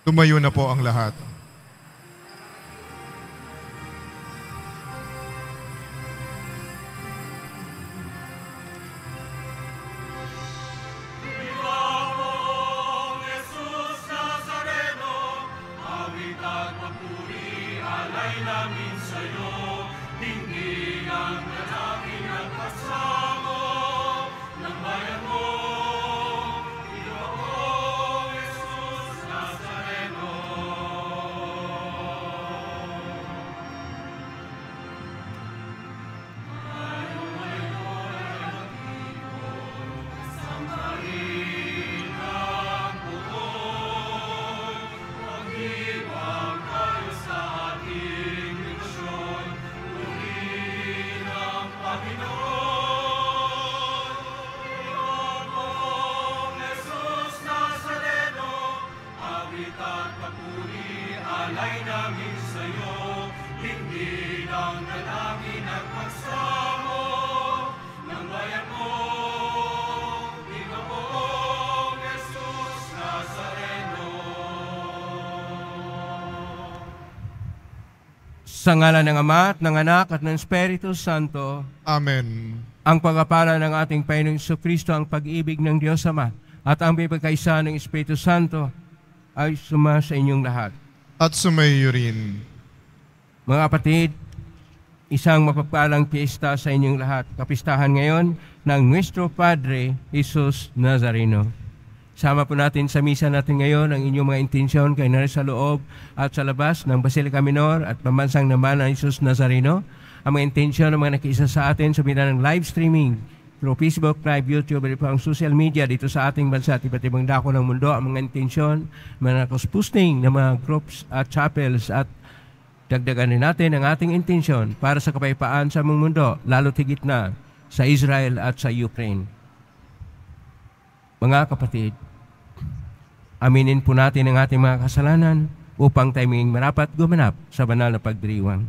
Tumayo na po ang lahat. Sa ngalan ng Ama at ng Anak at ng Espiritu Santo, Amen. ang pagpapala ng ating Panginoong Jesucristo, ang pag-ibig ng Diyos Ama, at ang pagkakaisa ng Espiritu Santo ay suma sa inyong lahat. At sumayo rin. Mga kapatid, isang mapagpalang piyesta sa inyong lahat. Kapistahan ngayon ng Nuestro Padre Jesus Nazareno. Sama po natin sa misa natin ngayon ang inyong mga intensyon kay nari sa loob at sa labas ng Basilica Minor at Pambansang Naman ng Jesus Nazareno. Ang mga intensyon ng mga nakiisa sa atin sa bida ng live streaming through Facebook, Live, YouTube, at ang social media dito sa ating bansa at iba't ibang dako ng mundo. Ang mga intensyon, mga nakosposting ng mga groups at chapels at dagdagan din natin ang ating intensyon para sa kapayapaan sa buong mundo, lalo tigit na sa Israel at sa Ukraine. Mga kapatid, aminin po natin ang ating mga kasalanan upang tayo maging marapat gumanap sa banal na pagdiriwang.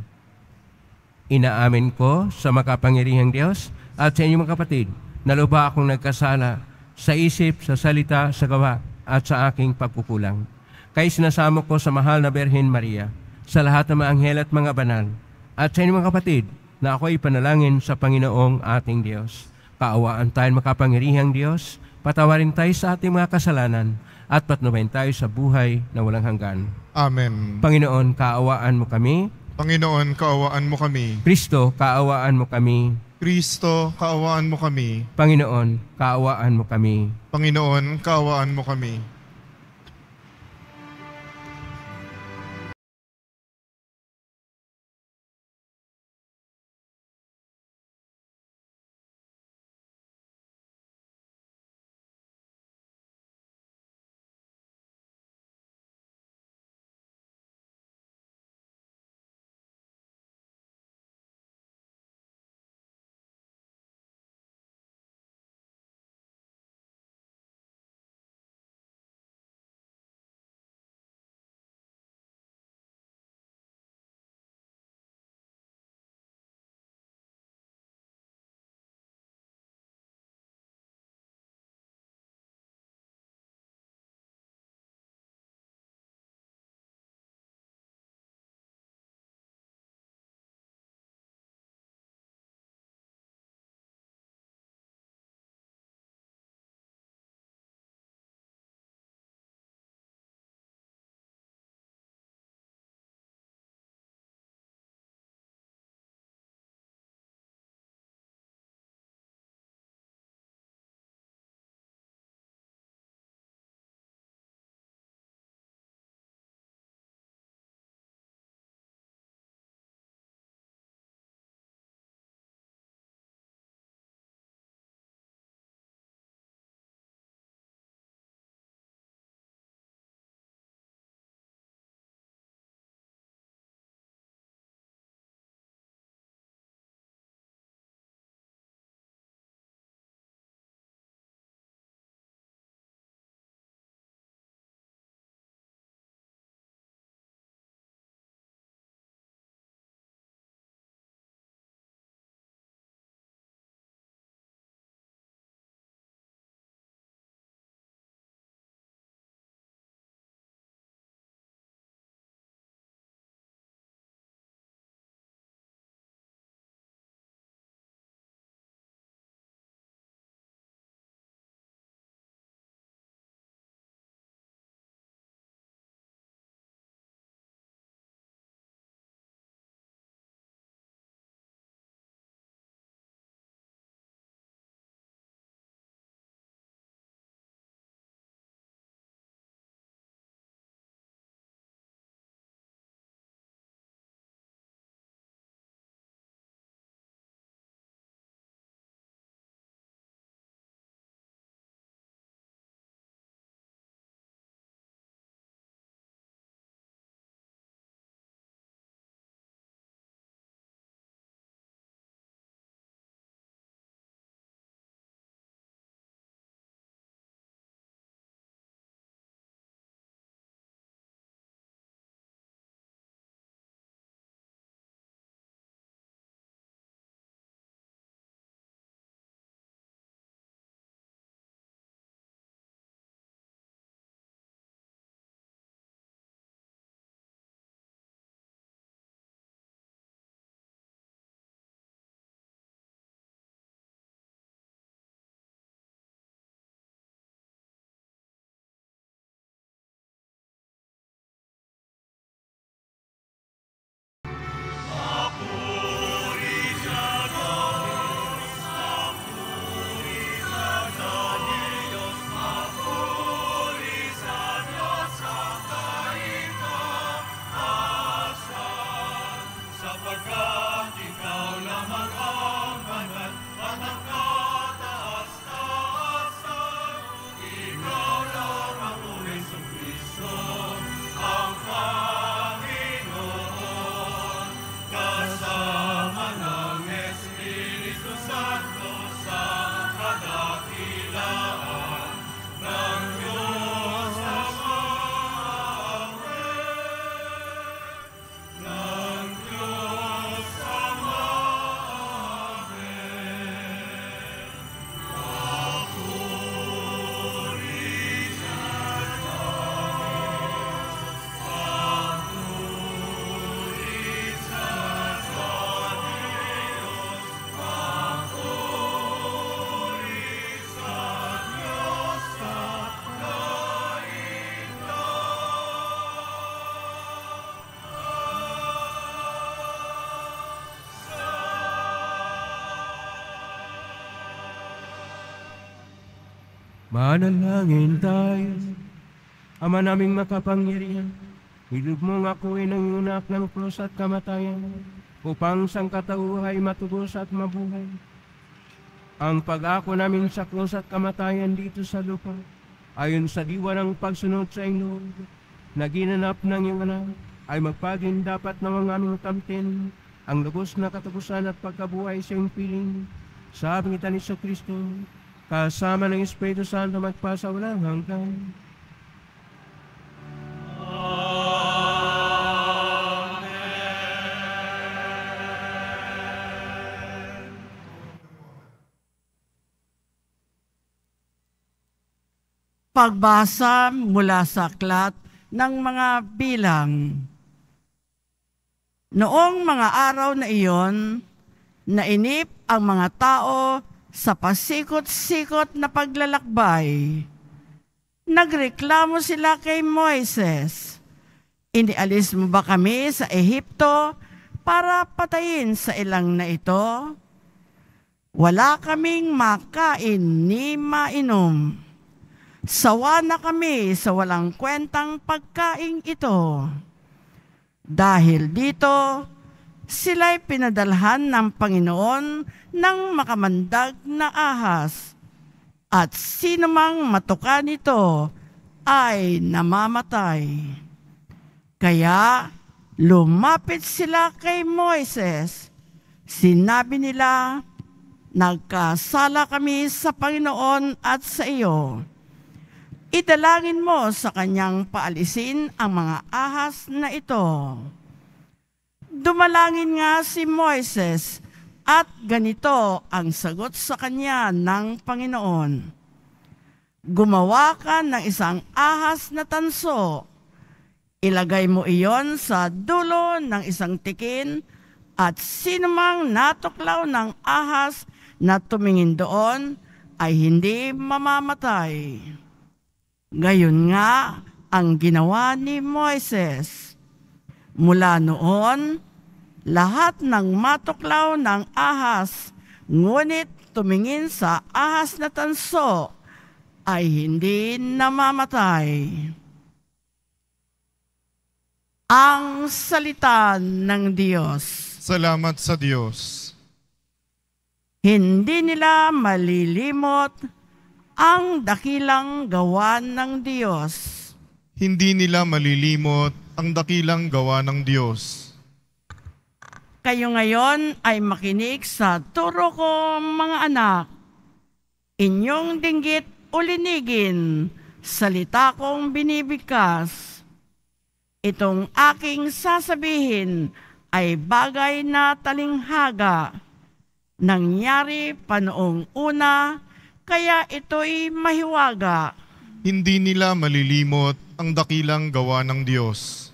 Inaamin ko sa makapangyarihang Diyos at sa inyong mga kapatid na lubha akong nagkasala sa isip, sa salita, sa gawa at sa aking pagkukulang. Kaya sinasamo ko sa mahal na Birhen Maria, sa lahat ng mga anghel at mga banal, at sa inyong mga kapatid na ako ay panalangin sa Panginoong ating Diyos. Kaawaan tayo makapangyarihang Diyos, patawarin tayo sa ating mga kasalanan, at patnubayan tayo sa buhay na walang hanggan. Amen. Panginoon, kaawaan mo kami. Panginoon, kaawaan mo kami. Kristo, kaawaan mo kami. Kristo, kaawaan mo kami. Panginoon, kaawaan mo kami. Panginoon, kaawaan mo kami. Manalangin tayo. Ama naming makapangyarihan, hilog mong akuin ang yunak ng krus at kamatayan, upang sangkatauhay matubos at mabuhay. Ang pag-ako namin sa krus at kamatayan dito sa lupa, ayon sa diwa ng pagsunod sa iyong na ginanap ng iyong anak, ay magpaging dapat ng aming kamtin ang lubos na katapusan at pagkabuhay sa iyong piling. Sa pangitan ni Kristo, kasama ng Espiritu Santo magpasa walang hanggan. Pagbasa mula sa aklat ng mga bilang. Noong mga araw na iyon, nainip ang mga tao sa pasikot-sikot na paglalakbay. Nagreklamo sila kay Moises, "Inialis mo ba kami sa Ehipto para patayin sa ilang na ito? Wala kaming makain ni mainom. Sawa na kami sa walang kwentang pagkaing ito." Dahil dito, sila'y pinadalhan ng Panginoon ng makamandag na ahas, at sino mang matuka nito ay namamatay. Kaya lumapit sila kay Moises. Sinabi nila, "Nagkasala kami sa Panginoon at sa iyo. Idalangin mo sa kanyang paalisin ang mga ahas na ito." Dumalangin nga si Moises at ganito ang sagot sa kanya ng Panginoon, "Gumawa ka ng isang ahas na tanso. Ilagay mo iyon sa dulo ng isang tikin, at sino mang natuklaw ng ahas na tumingin doon ay hindi mamamatay." Gayon nga ang ginawa ni Moises. Mula noon, lahat ng matuklaw ng ahas, ngunit tumingin sa ahas na tanso, ay hindi namamatay. Ang salita ng Diyos. Salamat sa Diyos. Hindi nila malilimot ang dakilang gawa ng Diyos. Hindi nila malilimot ang dakilang gawa ng Diyos. Kayo ngayon ay makinig sa turo ko, mga anak. Inyong dinggit ulinigin, salita kong binibigkas. Itong aking sasabihin ay bagay na talinghaga. Nangyari pa noong una, kaya ito'y mahiwaga. Hindi nila malilimot ang dakilang gawa ng Diyos.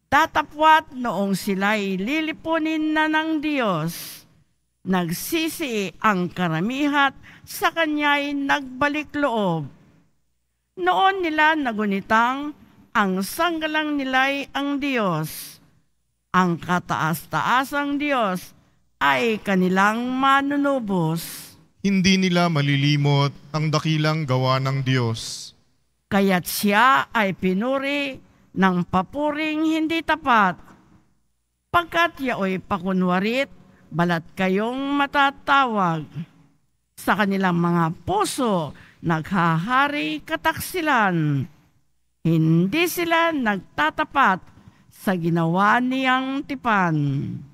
Tatapwat noong sila'y lilipunin na ng Diyos. Nagsisi ang karamihat, sa kanya'y nagbalik loob. Noon nila nagunitang ang sanggalang nila'y ang Diyos. Ang kataas-taasang Diyos ay kanilang manunubos. Hindi nila malilimot ang dakilang gawa ng Diyos. Kaya't siya ay pinuri ng papuring hindi tapat. Pagkat yaoy pakunwarit, balat kayong matatawag. Sa kanilang mga puso, naghahari kataksilan. Hindi sila nagtatapat sa ginawa niyang tipan.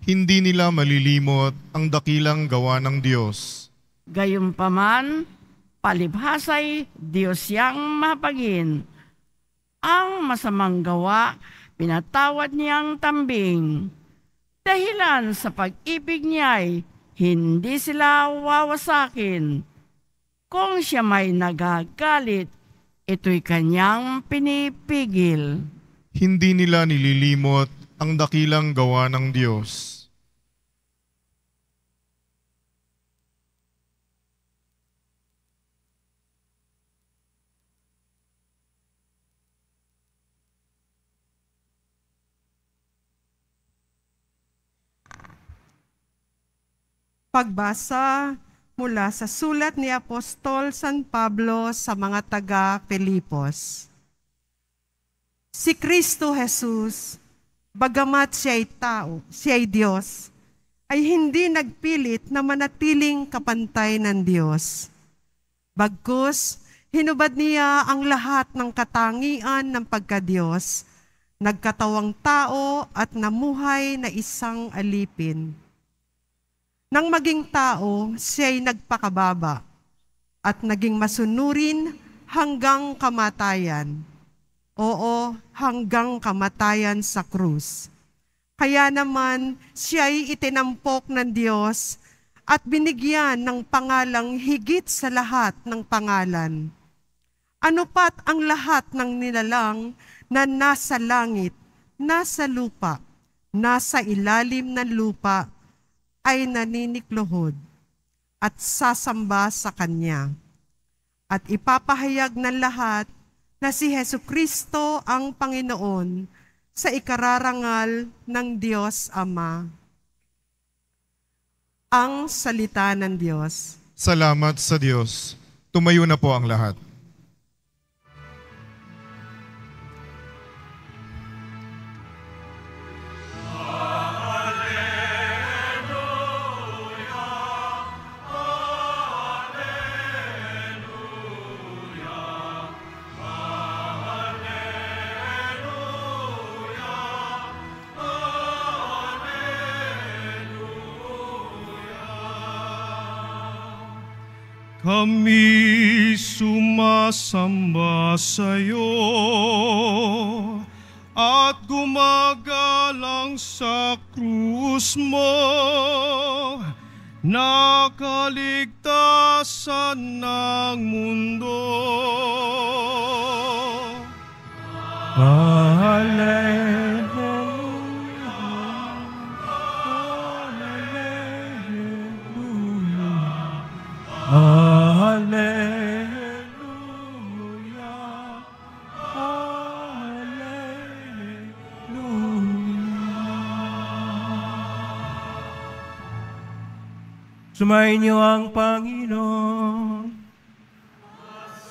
Hindi nila malilimot ang dakilang gawa ng Diyos. Gayunpaman, palibhasay Diyos yang mapagin. Ang masamang gawa, pinatawad niyang tambing. Dahilan sa pag-ibig niya'y hindi sila wawasakin. Kung siya may nagagalit, ito'y kanyang pinipigil. Hindi nila nililimot ang dakilang gawa ng Diyos. Pagbasa mula sa sulat ni Apostol San Pablo sa mga taga-Filipos. Si Kristo Jesus, bagamat siya'y tao, siya'y Diyos, ay hindi nagpilit na manatiling kapantay ng Diyos. Bagkus, hinubad niya ang lahat ng katangian ng pagka-Diyos, nagkatawang tao at namuhay na isang alipin. Nang maging tao, siya'y nagpakababa at naging masunurin hanggang kamatayan. Oo, hanggang kamatayan sa krus. Kaya naman siya'y itinampok ng Diyos at binigyan ng pangalang higit sa lahat ng pangalan. Ano pat ang lahat ng nilalang na nasa langit, nasa lupa, nasa ilalim ng lupa, ay naninikluhod at sasamba sa Kanya. At ipapahayag ng lahat na si Jesucristo ang Panginoon sa ikararangal ng Diyos Ama. Ang salita ng Diyos. Salamat sa Diyos. Tumayo na po ang lahat. Kami sumasamba sa iyo at gumagalang sa krus mo, na kaligtasan ng mundo. Sumayin niyo ang Panginoon.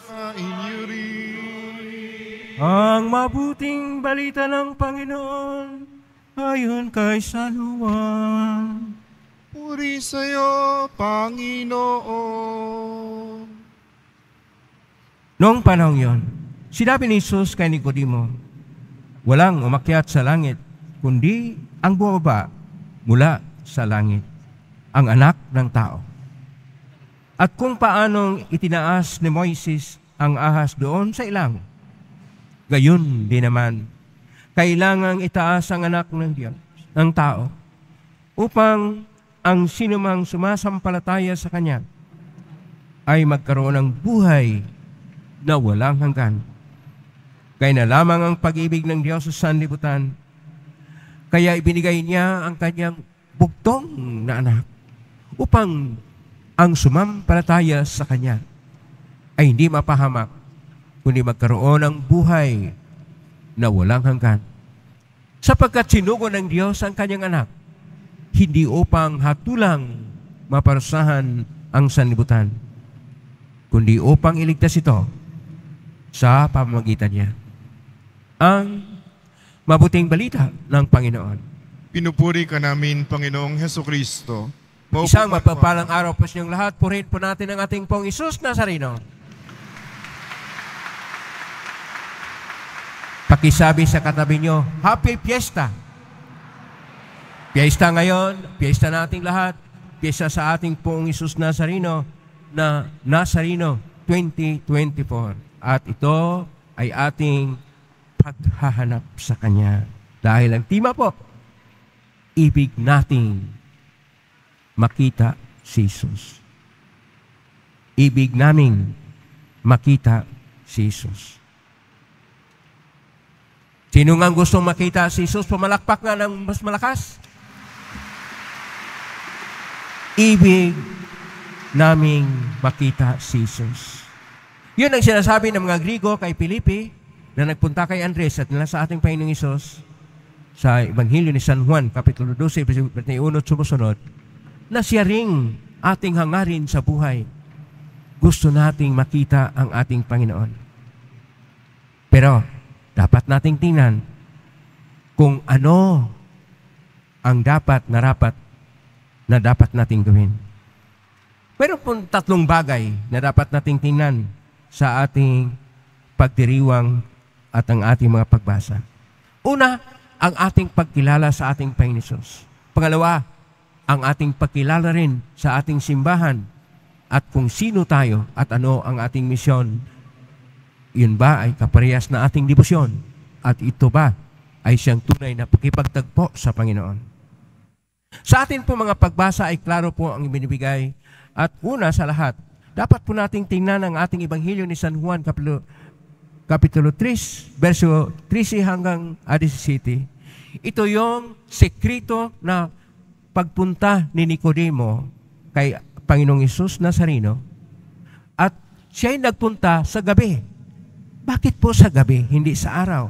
Sa inyo rin. Ang mabuting balita ng Panginoon ayon kay San Juan. Puri sa iyo, Panginoon. Noong panahon yon, sinabi ni Jesus kay Nicodemo, walang umakyat sa langit, kundi ang bumaba mula sa langit, ang anak ng tao. At kung paanong itinaas ni Moises ang ahas doon sa ilang, gayon din naman, kailangang itaas ang anak ng Diyos, ng tao, upang ang sinumang sumasampalataya sa Kanya ay magkaroon ng buhay na walang hanggan. Kaya na lamang ang pag-ibig ng Diyos sa sanlibutan, kaya ibinigay niya ang Kanyang bugtong na anak, upang ang sumampalataya sa Kanya ay hindi mapahamak, kundi magkaroon ng buhay na walang hanggan. Sapagkat sinugo ng Diyos ang Kanyang anak, hindi upang hatulang maparusahan ang sanlibutan, kundi upang iligtas ito sa pamamagitan niya. Ang mabuting balita ng Panginoon. Pinupuri ka namin, Panginoong Hesukristo. Isang mapagpalang araw po sa inyong lahat. Purihin po natin ang ating Pong Isus Nazareno. Pakisabi sa katabi nyo, Happy Fiesta! Fiesta ngayon, fiesta nating lahat, fiesta sa ating Pong Isus Nazareno na Nazareno 2024. At ito ay ating paghahanap sa Kanya. Dahil ang tema po, ibig nating makita si Jesus. Ibig naming makita si Jesus. Sino nga gustong makita si Jesus? Pumalakpak nga ng mas malakas. Ibig naming makita si Jesus. Yun ang sinasabi ng mga Grigo kay Filipe na nagpunta kay Andres at nila sa ating Panginoong Isus sa Ebanghelyo ni San Juan, Kapitulo 12, versikulo 21 sumusunod, na siya ring ating hangarin sa buhay. Gusto nating makita ang ating Panginoon. Pero, dapat nating tingnan kung ano ang dapat na dapat nating gawin. Meron pong 3 bagay na dapat nating tingnan sa ating pagdiriwang at ang ating mga pagbasa. Una, ang ating pagkilala sa ating Panginoon Hesus. Pangalawa, ang ating pagkilala rin sa ating simbahan at kung sino tayo at ano ang ating misyon. Yun ba ay kaparehas na ating debosyon? At ito ba ay siyang tunay na pakipagtagpo sa Panginoon? Sa atin po mga pagbasa ay klaro po ang ibinibigay. At una sa lahat, dapat po nating tingnan ang ating Ebanghelyo ni San Juan, Kapitulo 3, verso 13 hanggang 17. Ito yung sekreto na pagpunta ni Nicodemo kay Panginoong Hesus Nazareno. At siya'y nagpunta sa gabi. Bakit po sa gabi, hindi sa araw?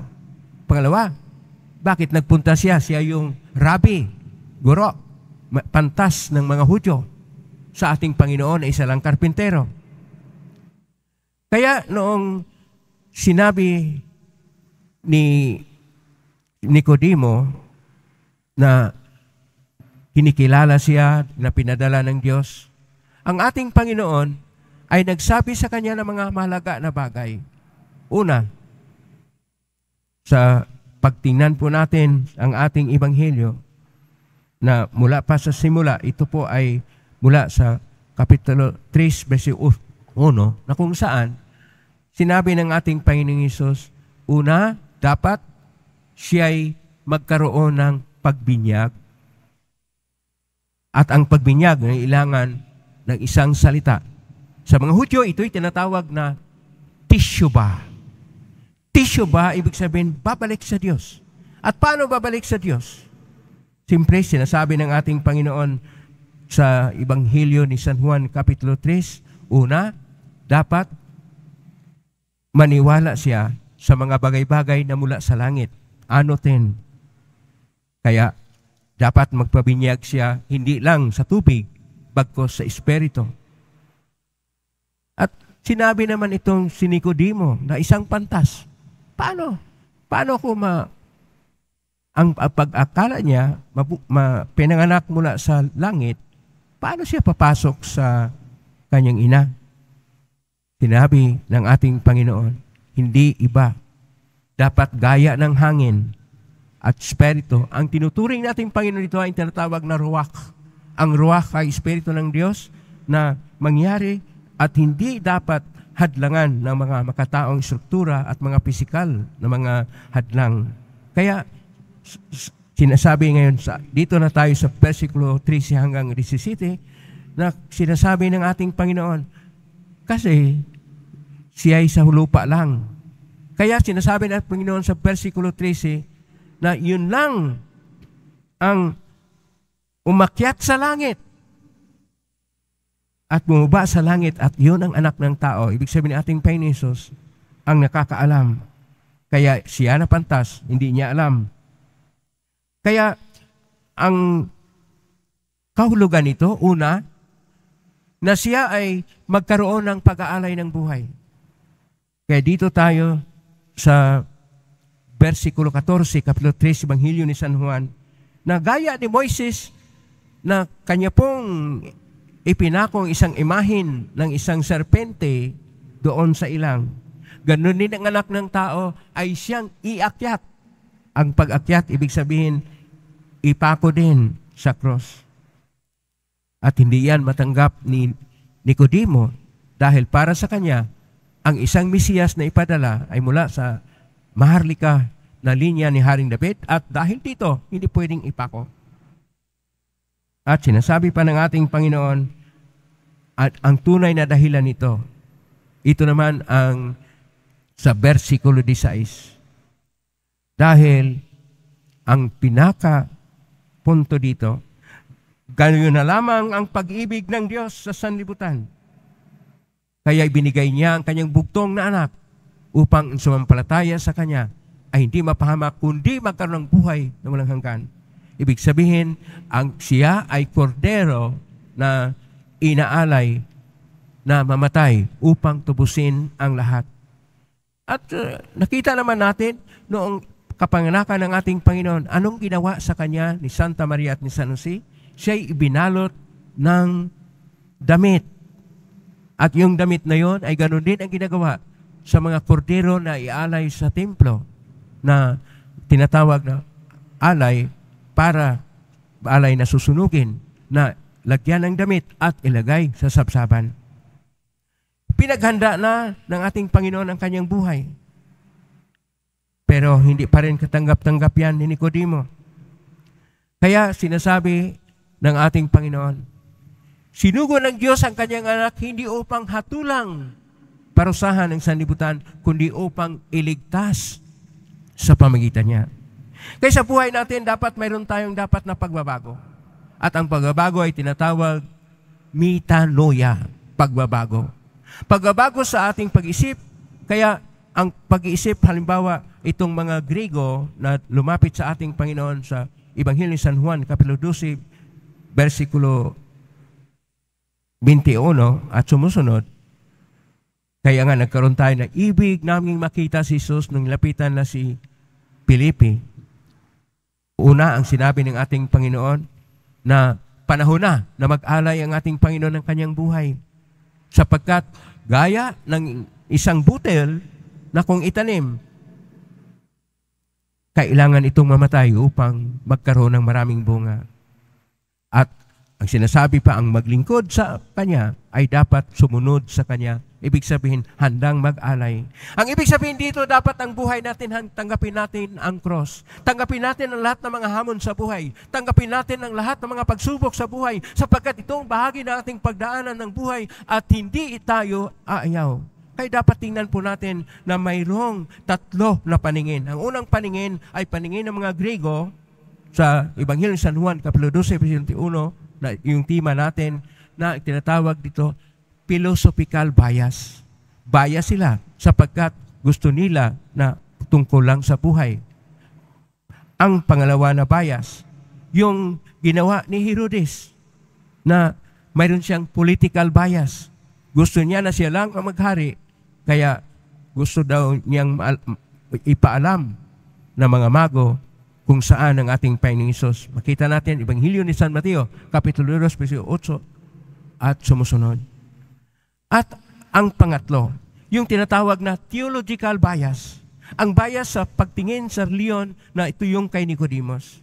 Pangalawa, bakit nagpunta siya? Siya yung Rabbi, guro, pantas ng mga Hudyo. Sa ating Panginoon ay isa lang karpintero. Kaya noong sinabi ni Nicodemo na kinikilala siya, na pinadala ng Diyos, ang ating Panginoon ay nagsabi sa kanya ng mga mahalaga na bagay. Una, sa pagtingnan po natin ang ating Ebanghelyo, na mula pa sa simula, ito po ay mula sa Kapitulo 3, verso 1, na kung saan sinabi ng ating Panginoong Hesus, una, dapat siya'y magkaroon ng pagbinyag. At ang pagbinyag ay ilangan ng isang salita. Sa mga Hudyo, ito'y tinatawag na teshuvah. Teshuvah, ibig sabihin, babalik sa Diyos. At paano babalik sa Diyos? Siyempre, sinasabi ng ating Panginoon sa Ebanghelyo ni San Juan, Kapitulo 3, una, dapat maniwala siya sa mga bagay-bagay na mula sa langit. Ano 10? Kaya, dapat magpabinyag siya hindi lang sa tubig, bagkus sa Espiritu. At sinabi naman itong si Nicodemo na isang pantas. Paano? Paano ko ang pag-akala niya, pinanganak mula sa langit, paano siya papasok sa kanyang ina? Sinabi ng ating Panginoon, hindi iba. Dapat gaya ng hangin at Espiritu. Ang tinuturing nating Panginoon dito ay tinatawag na ruach. Ang ruach ay Espiritu ng Diyos na mangyari at hindi dapat hadlangan ng mga makataong struktura at mga pisikal na mga hadlang. Kaya, sinasabi ngayon, dito na tayo sa versikulo 13 hanggang 17, na sinasabi ng ating Panginoon, kasi siya ay sa lupa lang. Kaya sinasabi ng Panginoon sa versikulo 13, na yun lang ang umakyat sa langit at bumaba sa langit at yun ang anak ng tao. Ibig sabihin ng ating Panginoon Hesus ang nakakaalam. Kaya siya na pantas, hindi niya alam. Kaya ang kahulugan nito, una, na siya ay magkaroon ng pag-aalay ng buhay. Kaya dito tayo sa versikulo 14, Kapitulo 3, Ebanghelyo ni San Juan, na gaya ni Moises na kanya pong ipinakong isang imahin ng isang serpente doon sa ilang. Ganun din ang anak ng tao ay siyang iakyat. Ang pag-akyat, ibig sabihin, ipako din sa cross. At hindi yan matanggap ni Nicodemo dahil para sa kanya, ang isang Mesiyas na ipadala ay mula sa maharlika na linya ni Haring David at dahil dito, hindi pwedeng ipako. At sinasabi pa ng ating Panginoon at ang tunay na dahilan nito, ito naman ang sa versikulo 16. Dahil ang pinaka punto dito, gano'n na lamang ang pag-ibig ng Diyos sa sanlibutan. Kaya ibinigay niya ang kanyang bugtong na anak upang sumampalataya sa Kanya ay hindi mapahamak kundi magkaroon ng buhay na walang hanggan. Ibig sabihin, ang siya ay kordero na inaalay na mamatay upang tubusin ang lahat. At nakita naman natin noong kapanganakan ng ating Panginoon, anong ginawa sa kanya ni Santa Maria at ni San Jose? Siya'y ibinalot ng damit. At yung damit na yon ay ganoon din ang ginagawa sa mga kordero na ialay sa templo na tinatawag na alay para alay na susunugin na lagyan ng damit at ilagay sa sabsaban. Pinaghanda na ng ating Panginoon ang kanyang buhay. Pero hindi pa rin katanggap-tanggap yan ni Nicodemo. Kaya sinasabi ng ating Panginoon, sinugo ng Diyos ang kanyang anak hindi upang hatulang parusahan ng sanlibutan, kundi upang iligtas sa pamagitan niya. Kaya sa buhay natin, dapat mayroon tayong dapat na pagbabago. At ang pagbabago ay tinatawag metanoia, pagbabago. Pagbabago sa ating pag-isip, kaya ang pag-iisip, halimbawa, itong mga Griego na lumapit sa ating Panginoon sa Ebanghelyo ni San Juan, Kapitulo 12, versikulo 21 at sumusunod, kaya nga nagkaroon tayo na ibig naming makita si Jesus nung lapitan na si Filipe. Una, ang sinabi ng ating Panginoon na panahon na mag-alay ang ating Panginoon ng kanyang buhay. Sapagkat gaya ng isang butil na kung itanim, kailangan itong mamatay upang magkaroon ng maraming bunga. At ang sinasabi pa, ang maglingkod sa kanya ay dapat sumunod sa kanya. Ibig sabihin, handang mag-alay. Ang ibig sabihin dito, dapat ang buhay natin, tanggapin natin ang cross. Tanggapin natin ang lahat ng mga hamon sa buhay. Tanggapin natin ang lahat ng mga pagsubok sa buhay, sapagkat itong bahagi ng ating pagdaanan ng buhay at hindi tayo aayaw. Kaya dapat tingnan po natin na mayroong tatlo na paningin. Ang unang paningin ay paningin ng mga Griego sa Ebanghelyo ni San Juan, Kapitulo 12, 21, na yung tema natin na tinatawag dito, philosophical bias. Bias sila sapagkat gusto nila na tungkol lang sa buhay. Ang pangalawa na bias, yung ginawa ni Herodes na mayroon siyang political bias. Gusto niya na siya lang ang maghari, kaya gusto daw niyang ipaalam ng mga mago kung saan ang ating Panginoong Hesus. Makita natin, Ebanghelyo ni San Mateo, Kapitulo 2, versikulo 8 at sumusunod. At ang pangatlo, yung tinatawag na theological bias. Ang bias sa pagtingin sa reliyon na ito yung kay Nicodemos.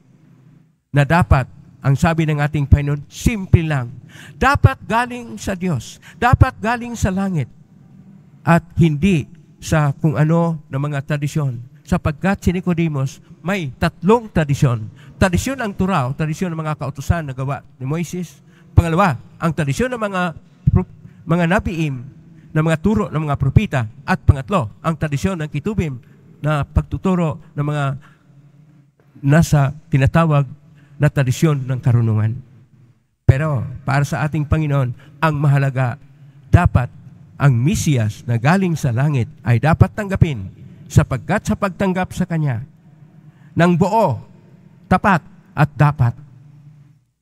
Na dapat, ang sabi ng ating Panginoon, simple lang. Dapat galing sa Diyos. Dapat galing sa langit. At hindi sa kung ano na mga tradisyon. Sapagkat si Nicodemos may tatlong tradisyon. Tradisyon ang Torah, tradisyon ng mga kautusan na gawa ni Moises. Pangalawa, ang tradisyon ng mga nabiim, ng mga turo ng mga propita. At pangatlo, ang tradisyon ng kitubim na pagtuturo ng mga nasa tinatawag na tradisyon ng karunungan. Pero para sa ating Panginoon, ang mahalaga, dapat ang Mesiyas na galing sa langit ay dapat tanggapin sapagkat sa pagtanggap sa Kanya ng buo, tapat at dapat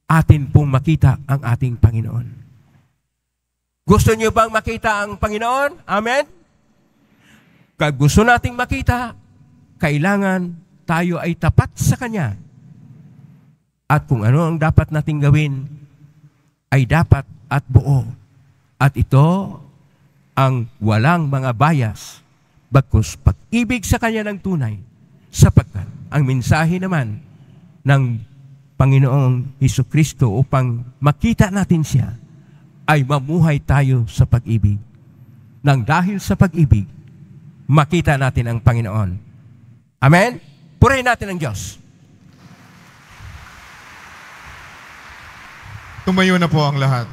atin pong makita ang ating Panginoon. Gusto niyo bang makita ang Panginoon? Amen? Kaya gusto nating makita, kailangan tayo ay tapat sa Kanya. At kung ano ang dapat nating gawin, ay dapat at buo. At ito ang walang mga bias, bagkus pag-ibig sa Kanya ng tunay, sapagkat ang mensahe naman ng Panginoong Hesukristo upang makita natin Siya, ay mamuhay tayo sa pag-ibig. Nang dahil sa pag-ibig, makita natin ang Panginoon. Amen? Purihin natin ang Diyos. Tumayo na po ang lahat.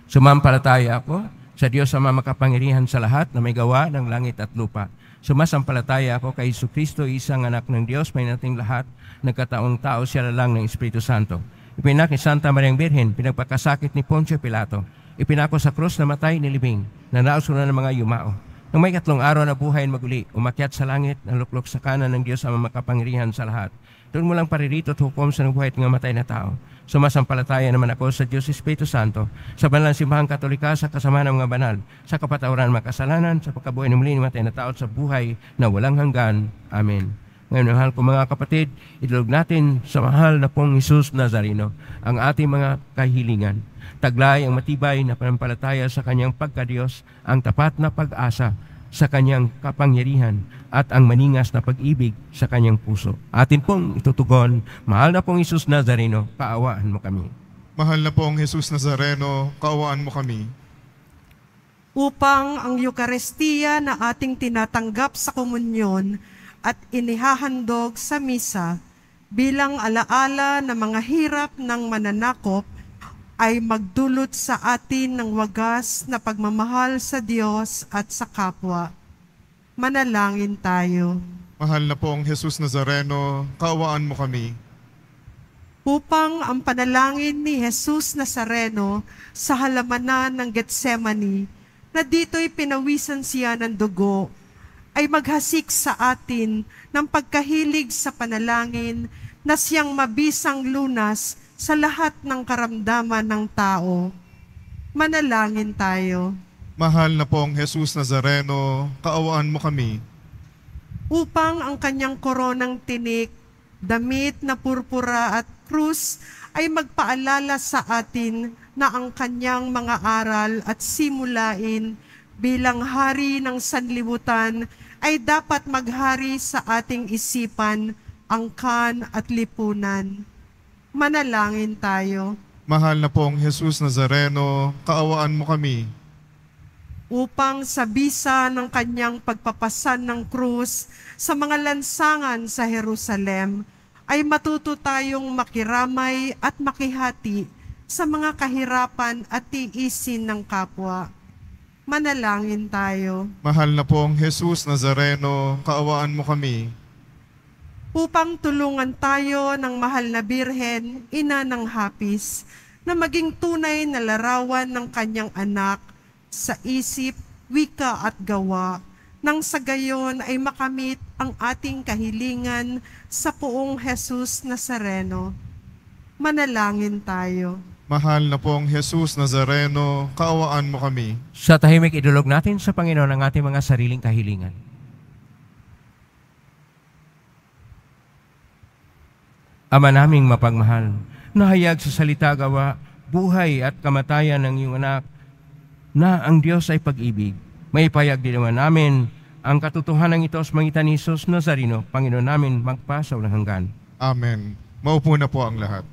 Sumampalataya ako sa Diyos Ama makapangyarihan sa lahat na may gawa ng langit at lupa. Sumasampalataya ako kay Jesucristo, isang anak ng Diyos, may nating lahat, nagkataong tao, siya lang ng Espiritu Santo. Ipinak ni Santa Mariang Birhen, pinagpakasakit ni Poncio Pilato. Ipinako sa krus na matay, nilibing, nanaos na ng mga yumao. Nang may 3 araw na buhay maguli, umakyat sa langit, naluklok sa kanan ng Diyos ang makapangyarihan sa lahat. Doon mo lang paririto at hukom sa nabuhay at ngamatay na tao. Sumasampalataya naman ako sa Diyos Espiritu Santo, sa banal na simbahang Katolika, sa kasama ng mga banal, sa kapatawaran ng mga kasalanan, sa pagkabuhay ng muli ng matay na tao at sa buhay na walang hanggan. Amen. Ngayon, mahal ko mga kapatid, idulog natin sa mahal na pong Jesus Nazareno ang ating mga kahilingan. Taglay ang matibay na panampalataya sa kanyang pagkadiyos, ang tapat na pag-asa sa kanyang kapangyarihan at ang maningas na pag-ibig sa kanyang puso. Atin pong itutugon, mahal na pong Jesus Nazareno, kaawaan mo kami. Mahal na pong Jesus Nazareno, kaawaan mo kami. Upang ang Eucharistia na ating tinatanggap sa komunyon at inihahandog sa misa bilang alaala ng mga hirap ng mananakop ay magdulot sa atin ng wagas na pagmamahal sa Diyos at sa kapwa. Manalangin tayo. Mahal na pong Jesus Nazareno, kaawaan mo kami. Upang ang panalangin ni Jesus Nazareno sa halamanan ng Getsemani, na dito'y pinawisan siya ng dugo, ay maghasik sa atin ng pagkahilig sa panalangin na siyang mabisang lunas sa lahat ng karamdaman ng tao. Manalangin tayo. Mahal na pong Jesus Nazareno, kaawaan mo kami. Upang ang kanyang koronang tinik, damit na purpura at krus ay magpaalala sa atin na ang kanyang mga aral at simulain bilang hari ng sanlibutan ay dapat maghari sa ating isipan, angkan at lipunan. Manalangin tayo. Mahal na pong Jesus Nazareno, kaawaan mo kami. Upang sa bisa ng kanyang pagpapasan ng krus sa mga lansangan sa Jerusalem, ay matuto tayong makiramay at makihati sa mga kahirapan at tiisin ng kapwa. Manalangin tayo. Mahal na pong Jesus Nazareno, kaawaan mo kami. Upang tulungan tayo ng mahal na Birhen, ina ng hapis, na maging tunay na larawan ng kanyang anak sa isip, wika at gawa, nang sa gayon ay makamit ang ating kahilingan sa poong Jesus Nazareno. Manalangin tayo. Mahal na pong Jesus Nazareno, kaawaan mo kami. Sa tahimik idulog natin sa Panginoon ang ating mga sariling kahilingan. Ama naming mapagmahal, nahayag sa salita gawa, buhay at kamatayan ng iyong anak, na ang Diyos ay pag-ibig. May payag din naman namin ang katotohanan ito sa pangitan ni Jesus Nazareno, Panginoon namin, magpa sa walang hanggan. Amen. Maupo na po ang lahat.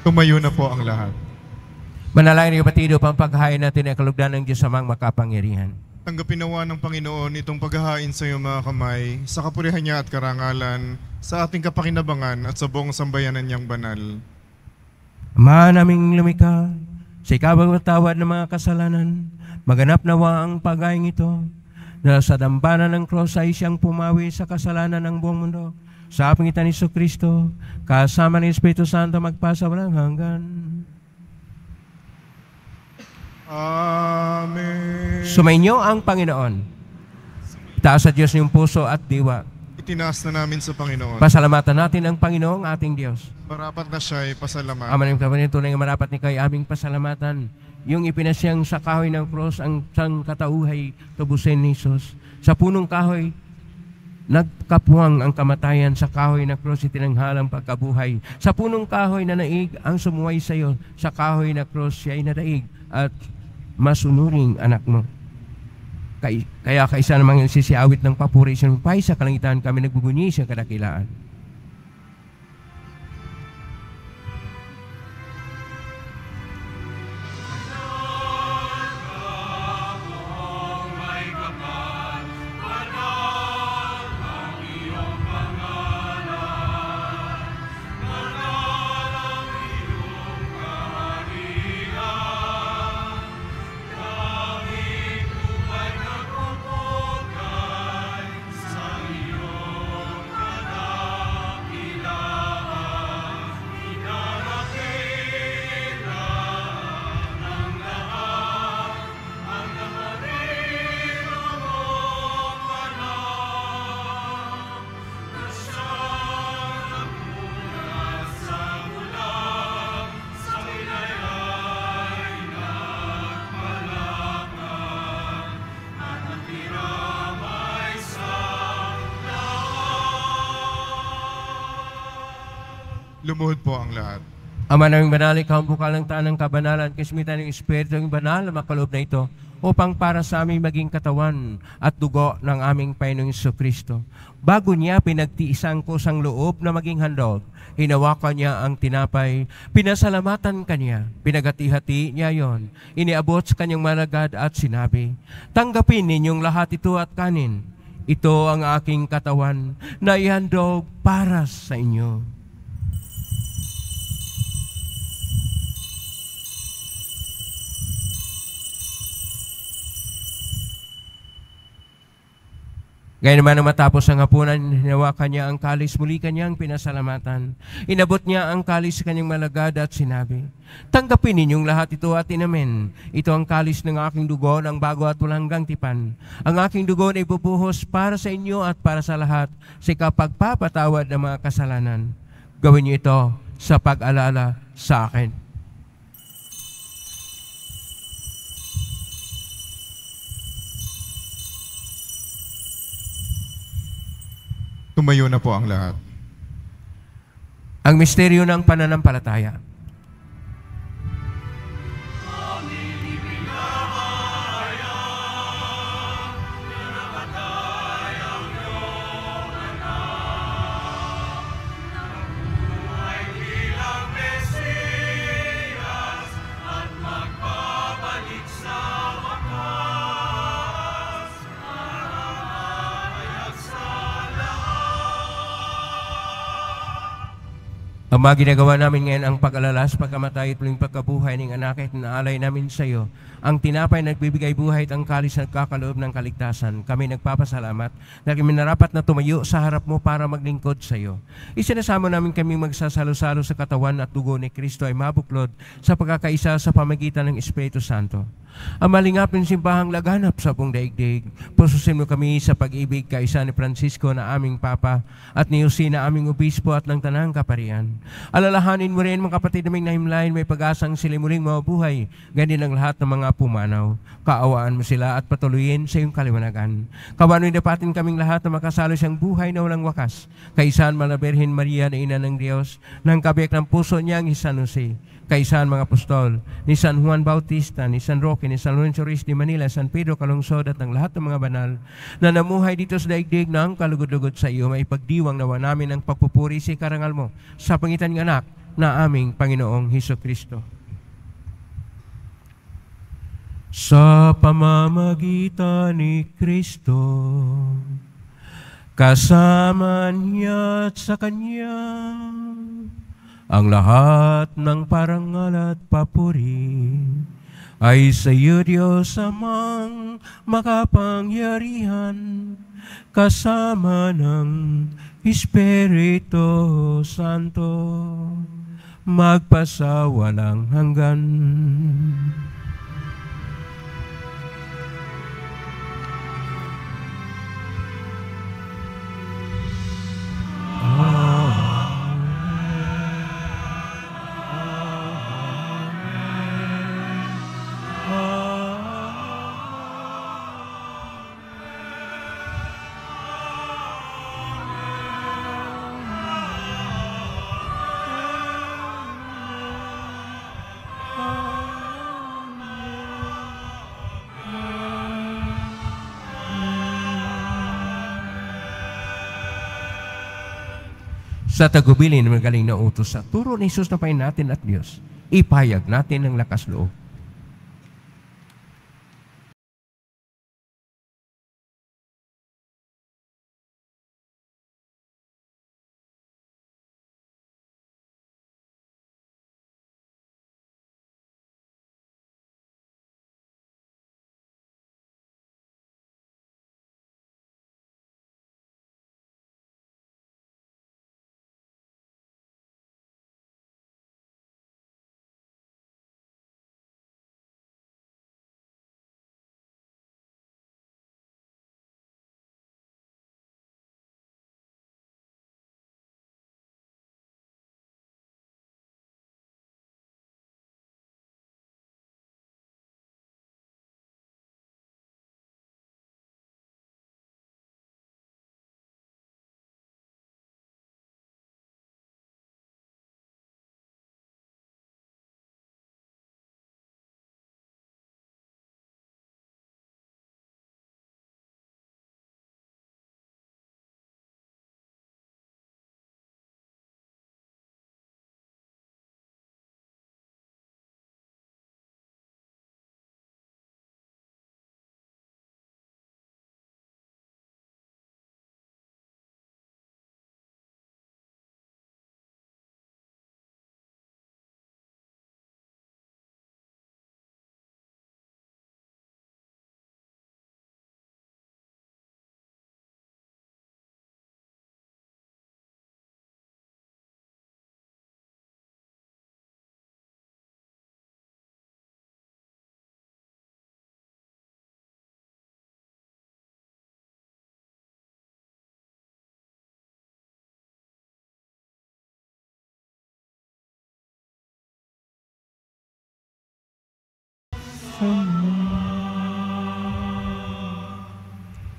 Tumayo na po ang lahat. Manalangin ng kapatid upang paghahain natin ang kalugdan ng Diyos amang makapangyarihan. Tanggapin nawa ng Panginoon itong paghahain sa iyong mga kamay, sa kapurihan niya at karangalan, sa ating kapakinabangan at sa buong sambayanan niyang banal. Ama naming lumikha, sa ikabang matawad ng mga kasalanan, maganap nawa ang paghahain ito, na sa dambana ng krus ay siyang pumawi sa kasalanan ng buong mundo. sa pangitan ni Jesucristo, kasama ng Espiritu Santo magpasa walang hanggan. Amen. Sumainyo ang Panginoon. Itaas sa Diyos yung puso at diwa. Itinaas na namin sa Panginoon. Pasalamatan natin ang Panginoong ating Diyos. Marapat na siya ay pasalamat. Ama ng kapanin, tunay nga marapat ni kayo aming pasalamatan. Yung ipinasyang sa kahoy ng cross, ang sang katauhay, tubusin ni Jesus. Sa punong kahoy, nagkapuwang ang kamatayan. Sa kahoy na cross, itinanghalang pagkabuhay. Sa punong kahoy na naig, ang sumuway sa iyo. Sa kahoy na cross, siya ay nadaig at masunuring anak mo. Kaya kaisa namang sisiawit ng papuri sa pay sa kalangitan kami nagbubunyi sa kadakilaan. Lumuhod po ang lahat. Ama naming banal, ikaw ang bukal ng tanang kabanalan, kismitan ng Espiritu ng banal na makaloob na ito, upang para sa aming maging katawan at dugo ng aming Panginoong Jesucristo. Bago niya pinagtiisang kusang loob na maging handog, hinawakan niya ang tinapay, pinasalamatan kanya, pinagati-hati niya yon, iniabot sa kanyang malagad at sinabi, tanggapin ninyong lahat ito at kanin. Ito ang aking katawan na ihandog para sa inyo. Gaya naman nang matapos ang hapunan, hinawakan niya ang kalis, muli kanyang pinasalamatan. Inabot niya ang kalis sa kanyang malagad at sinabi, tanggapin ninyong lahat ito at inamin. Ito ang kalis ng aking dugo ng bago at walang hanggang tipan. Ang aking dugo na ibubuhos para sa inyo at para sa lahat sa kapagpapatawad ng mga kasalanan. Gawin niyo ito sa pag-alala sa akin. Tumayo na po ang lahat. Ang misteryo ng pananampalataya. Ang mga ginagawa namin ngayon ang pag-alalas, pagkamatay at muling pagkabuhay ng anak at naalay namin sa iyo. Ang tinapay na nagbibigay buhay at ang kalis na nagkakaloob ng kaligtasan. Kami nagpapasalamat dahil kami narapat na tumayo sa harap mo para maglingkod sa iyo. Isinasama namin kami magsasalo-salo sa katawan at dugo ni Kristo ay mabuklod sa pagkakaisa sa pamagitan ng Espiritu Santo. Ang malingapin simbahang laganap sa buong daigdig. Pususin mo kami sa pag-ibig kaisa ni Francisco na aming Papa at ni Jose na aming Obispo at ng Tanang Kaparian. Alalahanin mo rin mga kapatid naming nahimlain may pag-asang sila muling mabuhay, ganyan ang lahat ng mga pumanaw. Kaawaan mo sila at patuloyin sa iyong kaliwanagan. Kawano'y dapatin kaming lahat na makasalo siyang buhay na walang wakas. Kaisan Malaberhin Maria na Ina ng Diyos, ng kabiyak ng puso niyang San Jose. Kaisan mga apostol, ni San Juan Bautista, ni San Roque, ni San Lorenzo Ruiz de Manila, San Pedro Calungsod at ng lahat ng mga banal na namuhay dito sa daigdig ng kalugod-lugod sa iyo, may pagdiwang nawa namin ang pagpupuri sa karangal mo sa pangitan ng anak na aming Panginoong Hesukristo. Sa pamamagitan ni Kristo, kasama niya at sa Kanya, ang lahat ng parangal at papuri ay sa iyo, Diyos Amang makapangyarihan, kasama ng Espiritu Santo, magpasawalang hanggan. Sa tagubilin ng magaling na utos sa turo ni Jesus na pain natin at Diyos, ipahayag natin ng lakas loob.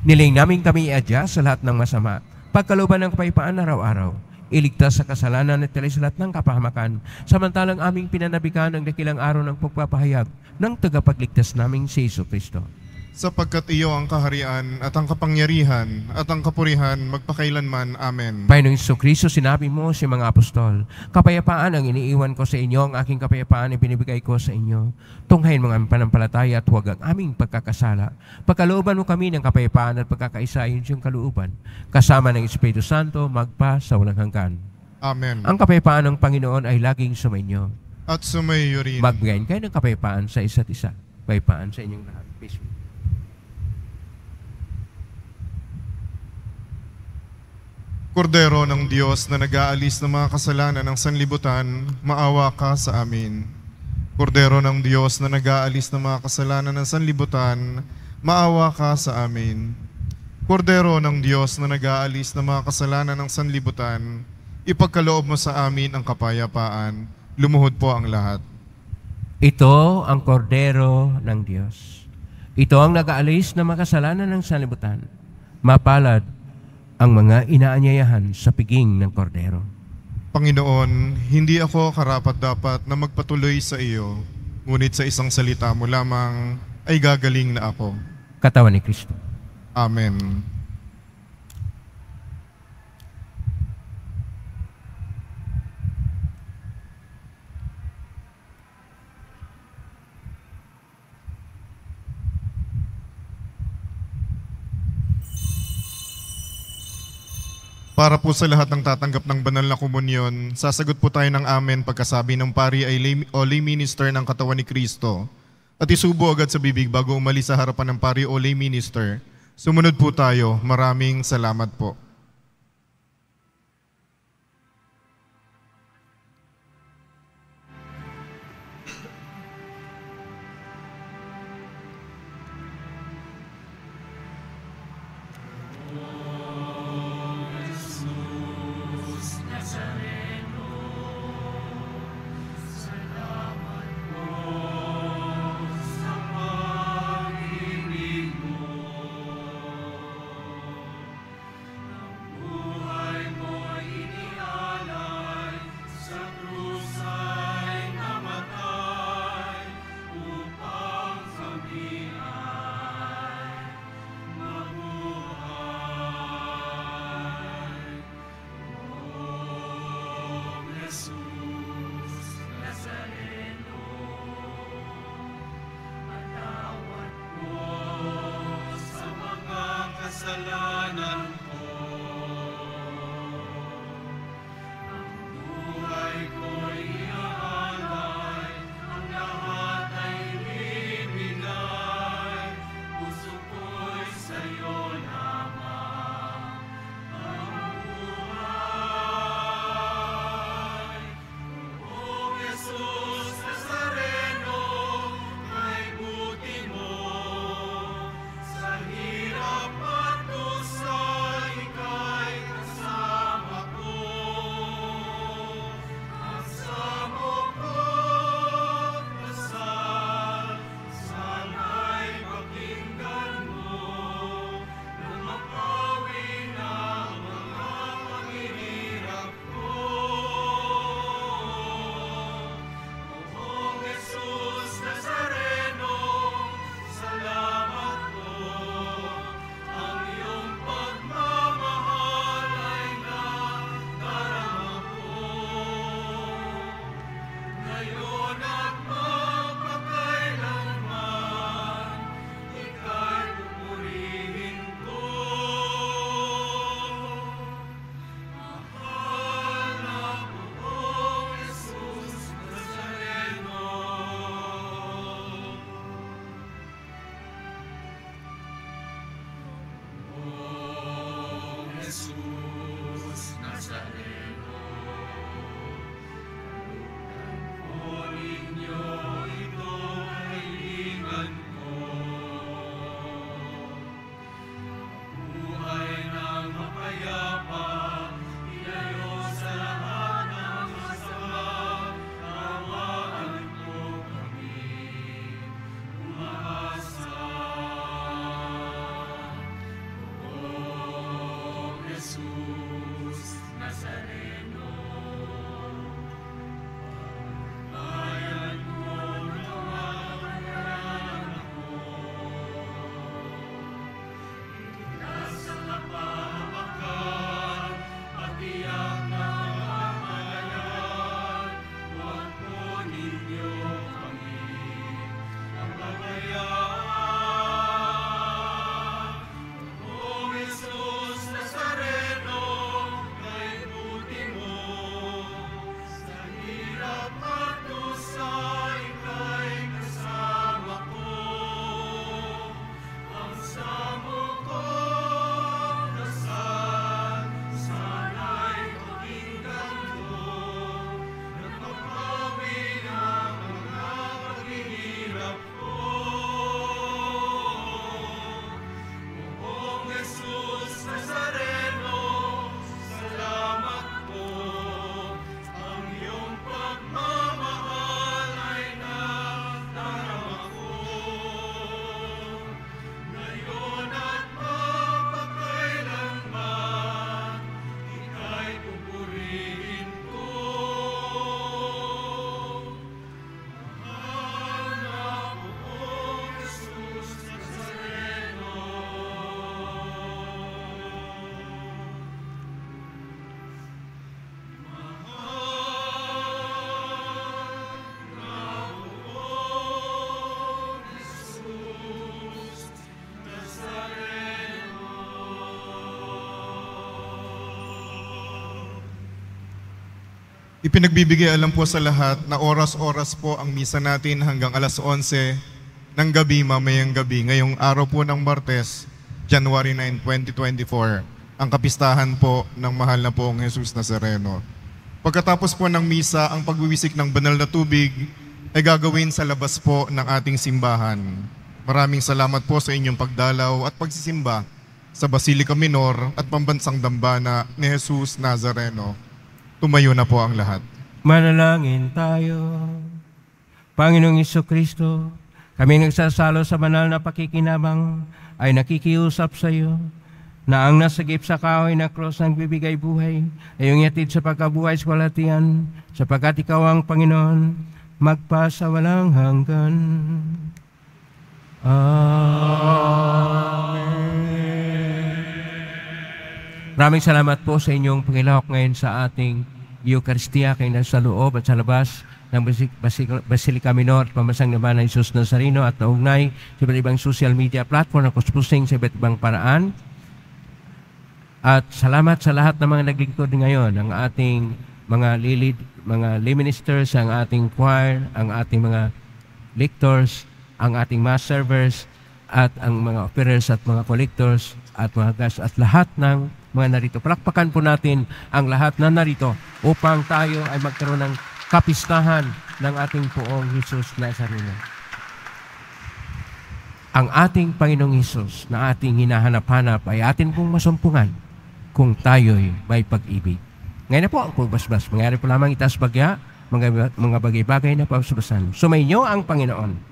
Niling namin kami iadya sa lahat ng masama, pagkalooban ng kapayapaan araw-araw, iligtas sa kasalanan at talis lahat ng kapahamakan, samantalang aming pinanabikan ang dakilang araw ng pagpapahayag ng tagapagligtas naming si Jesucristo. Sapagkat iyo ang kaharian at ang kapangyarihan at ang kapurihan magpakailanman. Amen. Panginoong Jesucristo, sinabi mo sa mga apostol, kapayapaan ang iniiwan ko sa inyo, ang aking kapayapaan ay binibigay ko sa inyo. Tunghayin mga aming panampalataya at huwag ang aming pagkakasala. Pagkalooban mo kami ng kapayapaan at pagkakaisa ayon sa iyong kalooban, kasama ng Espiritu Santo, magpa sa walang hanggan. Amen. Ang kapayapaan ng Panginoon ay laging sumainyo. At sumaiyo rin. Magbigayin kayo ng kapayapaan sa isa't isa. Kapayapaan sa inyong lahat. Peace be. Kordero ng Diyos na nag-aalis ng mga kasalanan ng sanlibutan, maawa ka sa amin. Kordero ng Diyos na nag-aalis ng mga kasalanan ng sanlibutan, maawa ka sa amin. Kordero ng Diyos na nag-aalis ng mga kasalanan ng sanlibutan, ipagkaloob mo sa amin ang kapayapaan. Lumuhod po ang lahat. Ito ang kordero ng Diyos. Ito ang nag-aalis ng mga kasalanan ng sanlibutan. Mapalad ang mga inaanyayahan sa piging ng kordero. Panginoon, hindi ako karapat-dapat na magpatuloy sa iyo, ngunit sa isang salita mo lamang ay gagaling na ako. Katawan ni Kristo. Amen. Para po sa lahat ng tatanggap ng banal na komunyon, sasagot po tayo ng amen pagkasabi ng pari ay lay minister ng katawan ni Kristo. At isubo agad sa bibig bago umalis sa harapan ng pari o lay minister. Sumunod po tayo. Maraming salamat po. Ipinagbibigay alam po sa lahat na oras-oras po ang misa natin hanggang alas 11 ng gabi, mamayang gabi. Ngayong araw po ng Martes, January 9, 2024, ang kapistahan po ng mahal na poong Jesus Nazareno. Pagkatapos po ng misa, ang pagwiwisik ng banal na tubig ay gagawin sa labas po ng ating simbahan. Maraming salamat po sa inyong pagdalaw at pagsisimba sa Basilica Minor at Pambansang Dambana ni Jesus Nazareno. Tumayo na po ang lahat. Manalangin tayo. Panginoong Jesucristo, kami nagsasalo sa banal na pakikinabang ay nakikiusap sa iyo na ang nasagip sa kahoy na krus ng bibigay buhay ay iyong yatid sa pagkabuhay sa kalatian, sapagkat ikaw ang Panginoon, magpasa walang hanggan. Amen. Maraming salamat po sa inyong pangilahok ngayon sa ating Eucharistia kayo nasa loob at sa labas ng Basilica Minor at Pambansang Dambana ni Jesus Nazareno at naugnay sa iba't ibang social media platform na kuspusing sa iba't ibang paraan. At salamat sa lahat ng mga naglingkod ngayon, ang ating mga lay ministers, ang ating choir, ang ating mga lectors, ang ating mass servers, at ang mga operers at mga collectors, at mga guests, at lahat ng mga narito. Palakpakan po natin ang lahat na narito upang tayo ay magkaroon ng kapistahan ng ating poong Jesus Nazareno. Ang ating Panginoong Jesus na ating hinahanap-hanap ay atin pong masumpungan kung tayo'y may pag-ibig. Ngayon na po ang pagbasbas. Mangyari po lamang itaas bagya, mga bagay-bagay na pabasabasan. Sumainyo ang Panginoon.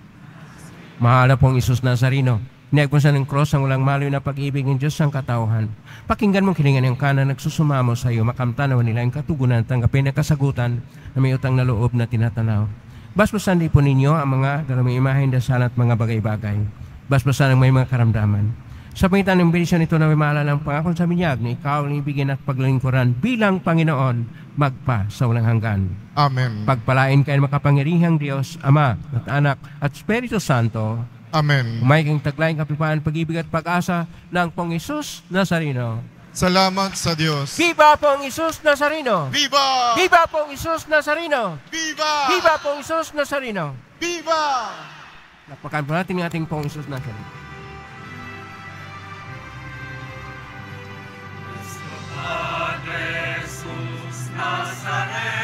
Mahal na pong Jesus Nazareno, inagpunsan ng cross ang walang maloy na pag-ibig ng Diyos ang katauhan. Pakinggan mong kilingan ng kanan nagsusumamo sa iyo, makamtanaw nila ang katugunan, tanggapin ang kasagutan na may utang na loob na tinatanaw. Basbasan din po ninyo ang mga dalamang imahen, dasal at mga bagay-bagay. Basbasan ang may mga karamdaman. Sa pangitan ng benisyon ito na may maalala ang pangakon sa binyag na ikaw ang ibigin at paglingkuran bilang Panginoon magpa sa walang hanggan. Amen. Pagpalain kayo makapangyarihang Diyos, Ama at Anak at Espiritu Santo. Amen. Umayking taglayang kapipaan, pag-ibig at pag-asa ng Pong Jesus Nazareno. Salamat sa Diyos. Viva Pong Jesus Nazareno! Viva! Viva Pong Jesus Nazareno! Viva! Viva Pong Jesus Nazareno! Viva! Lakpakan po natin ang ating Pong Jesus Nazareno. Padre Jesus Nazareno.